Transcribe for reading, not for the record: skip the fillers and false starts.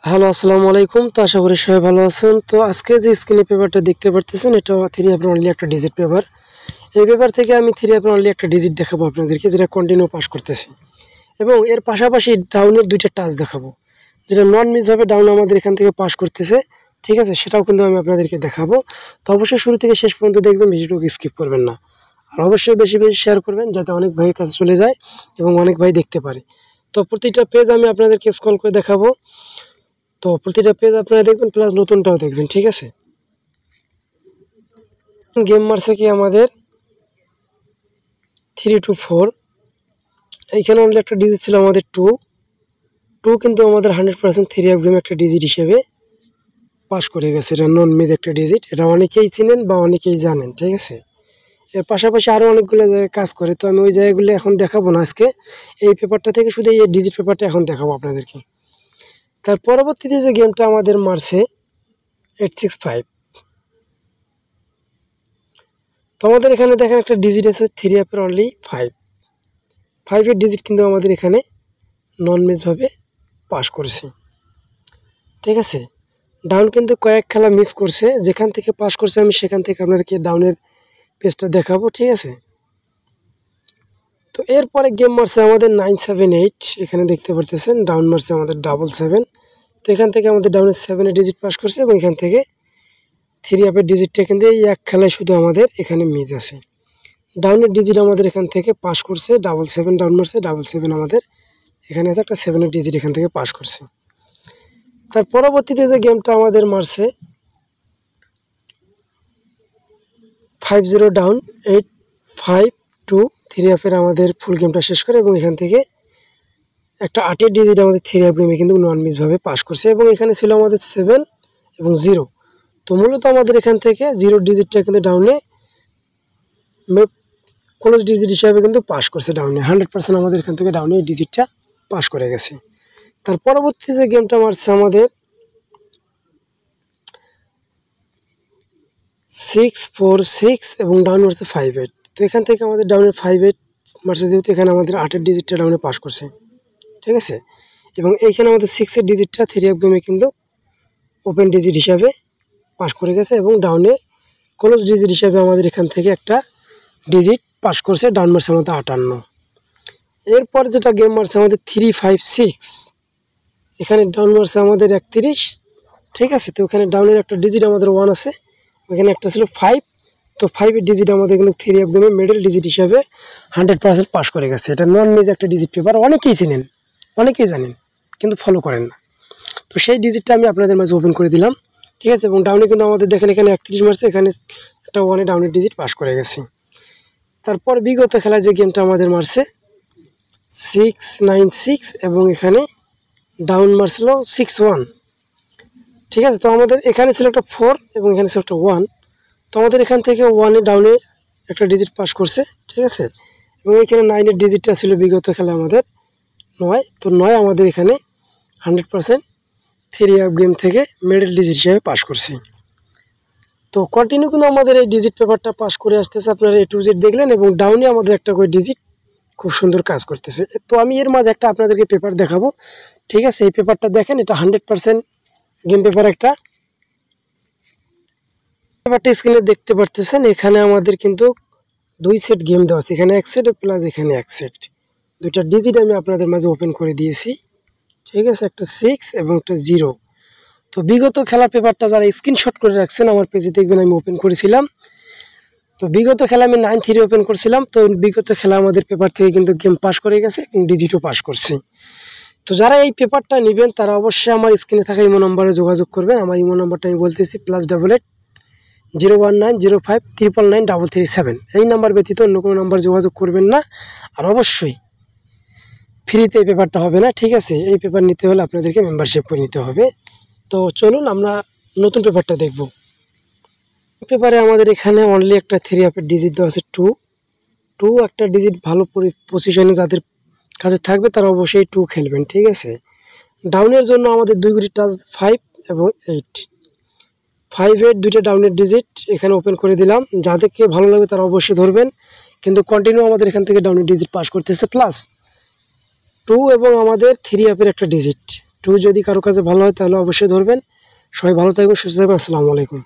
Hello, আসসালামু আলাইকুম। তো আশা করি সবাই ভালো আছেন। তো আজকে যে স্ক্রিনে পেপারটা দেখতে পারতেছেন, এটা 3 অ্যাপের অনলি একটা ডিজিট পেপার। এই পেপার থেকে আমি 3 অ্যাপের অনলি একটা ডিজিট দেখাবো আপনাদেরকে, যেটা কন্টিনিউ পাস করতেছি। এবং এর পাশাপাশি ডাউনের 2টা টাচ দেখাবো, যেটা নন মিস হবে ডাউন আমাদের এখান থেকে পাস করতেছে। ঠিক আছে, সেটাও কিন্তু আমি আপনাদেরকে দেখাবো। তো অবশ্যই শুরু থেকে শেষ পর্যন্ত দেখবেন, ভিডিওটাকে স্কিপ করবেন না। আর অবশ্যই বেশি বেশি শেয়ার করবেন, যাতে অনেক ভাইয়ের কাছে চলে যায় এবং অনেক ভাই দেখতে পারে। তো প্রতিটা পেজ আমি আপনাদেরকে স্ক্রল করে দেখাবো। তো প্রতিটা পেজ আপনারা দেখবেন, প্লাস নতুনটাও দেখবেন। ঠিক আছে, গেম মারছে কি আমাদের 3 to 4। এইখানে অনলি একটা ডিজিট ছিল আমাদের 2 কিন্তু আমাদের 100% 3 অ্যাপ গেম একটা ডিজিট হিসেবে পাস করে গেছে। এটা নন মিস একটা ডিজিট, এটা অনেকেই চিনেন বা অনেকেই জানেন। ঠিক আছে, এর পাশাপাশি আরও অনেকগুলো জায়গায় কাজ করে, তো আমি ওই জায়গাগুলো এখন দেখাবো না আজকে। এই পেপারটা থেকে শুধু এই ডিজিট পেপারটা এখন দেখাবো আপনাদেরকে। তার পরবর্তীতে যে গেমটা আমাদের মারছে 865, তো আমাদের এখানে দেখেন একটা ডিজিট আছে 3 অ্যাপের অনলি 5 ডিজিট কিন্তু আমাদের এখানে নন মিসভাবে পাস করেছে। ঠিক আছে, ডাউন কিন্তু কয়েক খেলা মিস করছে, যেখান থেকে পাস করছে আমি সেখান থেকে আপনাদেরকে ডাউনের পেজটা দেখাবো। ঠিক আছে, তো এরপরে গেম মারছে আমাদের 978, এখানে দেখতে পারতেছেন ডাউন মারছে আমাদের 777। তো এখান থেকে আমাদের ডাউনের 7 ডিজিট পাস করছে, এবং এখান থেকে 3 অ্যাপের ডিজিটটা কিন্তু এই এক খেলায় শুধু আমাদের এখানে মিস আছে। ডাউনের ডিজিট আমাদের এখান থেকে পাস করছে 77, ডাউন মারছে 77 আমাদের এখানে আছে একটা 7 ডিজিট এখান থেকে পাস করছে। তার পরবর্তীতে যে গেমটা আমাদের মারছে 50 ডাউন 852, 3 অ্যাপের আমাদের ফুল গেমটা শেষ করে, এবং এখান থেকে একটা 8 ডিজিট আমাদের 3 অ্যাপ গেমে কিন্তু নন মিসভাবে পাস করছে, এবং এখানে ছিল আমাদের 7 এবং 0। তো মূলত আমাদের এখান থেকে 0 ডিজিটটা কিন্তু ডাউনে ক্লোজ ডিজিট হিসাবে কিন্তু পাস করছে। ডাউনে 100% আমাদের এখান থেকে ডাউনে এই ডিজিটটা পাস করে গেছে। তার পরবর্তী যে গেমটা মারছে আমাদের 646 এবং ডাউন মারছে 58। তো এখান থেকে আমাদের ডাউনের 58 মারছে, যেহেতু এখানে আমাদের 8 ডিজিটটা ডাউনে পাস করছে। ঠিক আছে, এবং এইখানে আমাদের 6 ডিজিটটা 3 অ্যাপ গেমে কিন্তু ওপেন ডিজিট হিসাবে পাস করে গেছে, এবং ডাউনে ক্লোজ ডিজিট হিসাবে আমাদের এখান থেকে একটা ডিজিট পাস করছে, ডাউন মারছে আমাদের 58। এরপর যেটা গেম মারছে আমাদের 356, এখানে ডাউন মারছে আমাদের 31। ঠিক আছে, তো ওখানে ডাউনের একটা ডিজিট আমাদের 1 আছে, ওখানে একটা ছিল 5। তো 5 ডিজিট আমাদের কিন্তু 3 অ্যাপ গেমে মিডল ডিজিট হিসাবে 100% পাস করে গেছে। এটা নন মিস একটা ডিজিট পেপার, অনেকেই চিনেন, অনেকেই জানেন, কিন্তু ফলো করেন না। তো সেই ডিজিটটা আমি আপনাদের মাঝে ওপেন করে দিলাম। ঠিক আছে, এবং ডাউনে কিন্তু আমাদের দেখেন এখানে 31 মারছে, এখানে একটা 1 ডাউনের ডিজিট পাস করে গেছে। তারপর বিগত খেলায় যে গেমটা আমাদের মারছে 696, এবং এখানে ডাউন মারছিল 61। ঠিক আছে, তো আমাদের এখানে ছিল একটা 4 এবং এখানে ছিল একটা 1। তো আমাদের এখান থেকে 1 ডাউনে একটা ডিজিট পাস করছে। ঠিক আছে, এবং এখানে 9 ডিজিটটা ছিল বিগত খেলা আমাদের 9। তো 9 আমাদের এখানে 100% 3 অ্যাপ গেম থেকে মিডল ডিজিট হিসেবে পাস করছে। তো কন্টিনিউ কিন্তু আমাদের এই ডিজিট পেপারটা পাস করে আসতেছে, আপনারা A to Z দেখলেন, এবং ডাউনে আমাদের একটা করে ডিজিট খুব সুন্দর কাজ করতেছে। তো আমি এর মাঝে একটা আপনাদেরকে পেপার দেখাবো। ঠিক আছে, এই পেপারটা দেখেন, এটা 100% গেম পেপার একটা। পেপারটা স্ক্রিনে দেখতে পারতেছেন, এখানে আমাদের কিন্তু 2 সেট গেম দেওয়া আছে, এখানে 1 সেট প্লাস এখানে 1 সেট। দুইটা ডিজিট আমি আপনাদের মাঝে ওপেন করে দিয়েছি। ঠিক আছে, একটা 6 এবং একটা 0। তো বিগত খেলা পেপারটা যারা স্ক্রিনশট করে রাখছেন আমার পেজে দেখবেন আমি ওপেন করেছিলাম। তো বিগত খেলা আমি 9-3 ওপেন করছিলাম। তো বিগত খেলা আমাদের পেপার থেকে কিন্তু গেম পাস করে গেছে এবং ডিজিটও পাস করছে। তো যারা এই পেপারটা নেবেন তারা অবশ্যই আমার স্ক্রিনে থাকা ইমো নম্বরে যোগাযোগ করবেন। আমার ইমো নম্বরটা আমি বলতেছি, +88 019 05 999 337। এই নাম্বার ব্যতীত অন্য কোনো নাম্বার যোগাযোগ করবেন না। আর অবশ্যই ফ্রিতে এই পেপারটা হবে না। ঠিক আছে, এই পেপার নিতে হলে আপনাদেরকে মেম্বারশিপ করে নিতে হবে। তো চলুন আমরা নতুন পেপারটা দেখব। পেপারে আমাদের এখানে অনলি একটা 3 অ্যাপের ডিজিট দেওয়া আছে 2 একটা ডিজিট ভালো পজিশনে যাদের কাছে থাকবে তারা অবশ্যই 2 খেলবেন। ঠিক আছে, ডাউনের জন্য আমাদের 2 গুটি টাচ 5 এবং 8। 5-8 দুইটা ডাউনের ডিজিট এখানে ওপেন করে দিলাম, যাদেরকে ভালো লাগবে তারা অবশ্যই ধরবেন। কিন্তু কন্টিনিউ আমাদের এখান থেকে ডাউনের ডিজিট পাস করতেছে, প্লাস 2 এবং আমাদের 3 অ্যাপের একটা ডিজিট 2 যদি কারো কাছে ভালো হয় তাহলে অবশ্যই ধরবেন। সবাই ভালো থাকবেন, সুস্থ থাকবেন। আসসালামু আলাইকুম।